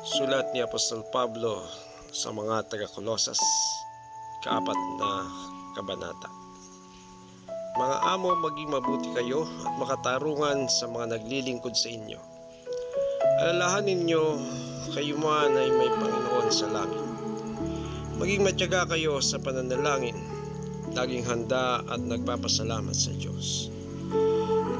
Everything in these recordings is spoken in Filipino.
Sulat ni Apostol Pablo sa mga taga-Kolosas, kaapat na kabanata. Mga amo, maging mabuti kayo at makatarungan sa mga naglilingkod sa inyo. Alalahanin ninyo kayo man ay may Panginoon sa langit. Maging matyaga kayo sa pananalangin, laging handa at nagpapasalamat sa Diyos.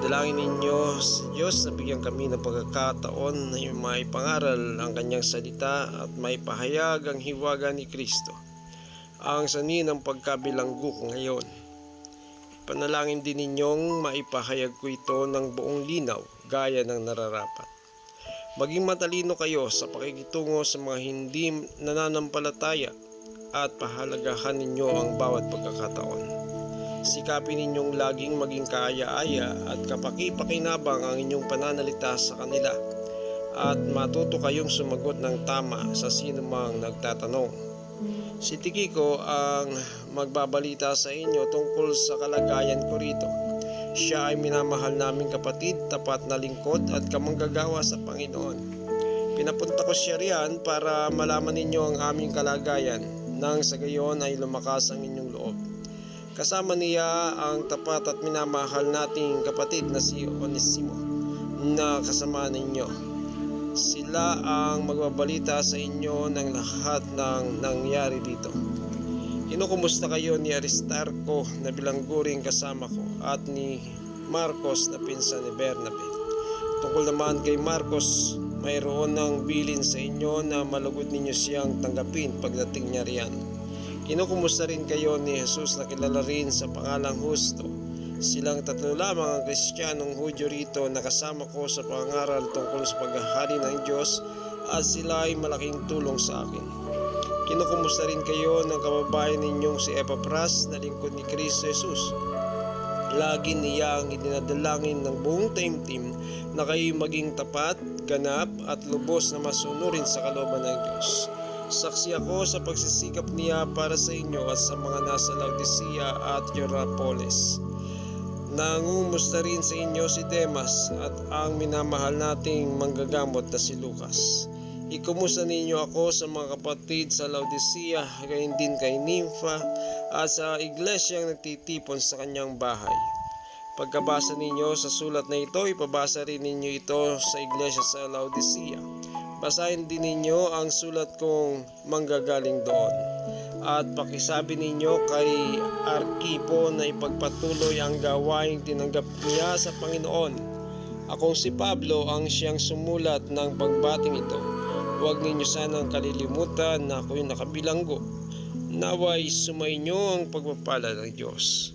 Dalangin ninyo sa Diyos na bigyan kami ng pagkakataon na maipangaral ang kanyang salita at maipahayag ang hiwaga ni Kristo, ang sanhi ng pagkabilanggo ko ngayon. Panalangin din ninyong maipahayag ko ito ng buong linaw gaya ng nararapat. Maging matalino kayo sa pakikitungo sa mga hindi nananampalataya at pahalagahan ninyo ang bawat pagkakataon. Sikapin ninyong laging maging kaaya-aya at kapaki-pakinabang ang inyong pananalita sa kanila at matuto kayong sumagot ng tama sa sinumang nagtatanong. Si Tikiko ang magbabalita sa inyo tungkol sa kalagayan ko rito. Siya ay minamahal naming kapatid, tapat na lingkod at kamanggagawa sa Panginoon. Pinapunta ko siya riyan para malaman ninyo ang aming kalagayan nang sa gayon ay lumakas ang inyong loob. Kasama niya ang tapat at minamahal nating kapatid na si Onesimo na kasama ninyo. Sila ang magbabalita sa inyo ng lahat ng nangyari dito. Kinukumusta kayo ni Aristarco na bilangguring kasama ko at ni Marcos na pinsan ni Bernabe. Tungkol naman kay Marcos, mayroon ng bilin sa inyo na malugod ninyo siyang tanggapin pagdating niya riyan. Kinukumusta rin kayo ni Jesus na kilala rin sa pangalang Justo. Silang tatlo lamang ang Kristiyanong Hudyo rito na kasama ko sa pangaral tungkol sa paghahari ng Diyos at sila ay malaking tulong sa akin. Kinukumusta rin kayo ng kababayan ninyong si Epapras na lingkod ni Kristo Jesus. Lagi niya ang idinadalangin ng buong taimtim na kayo maging tapat, ganap at lubos na masunurin sa kalooban ng Diyos. Saksi ako sa pagsisikap niya para sa inyo at sa mga nasa Laodicea at Hierapolis. Nangumusta rin sa inyo si Demas at ang minamahal nating manggagamot na si Lucas. Ikumusta ninyo ako sa mga kapatid sa Laodicea, gayon din kay Nympha at sa iglesyang nagtitipon sa kanyang bahay. Pagkabasa ninyo sa sulat na ito, ipabasa rin ninyo ito sa iglesia sa Laodicea. Basahin din ninyo ang sulat kong manggagaling doon. At pakisabi ninyo kay Arkipo na ipagpatuloy ang gawaing tinanggap niya sa Panginoon. Akong si Pablo ang siyang sumulat ng pagbating ito. Huwag ninyo sanang kalilimutan na ako'y nakabilanggo. Naway sumainyo ang pagpapala ng Diyos.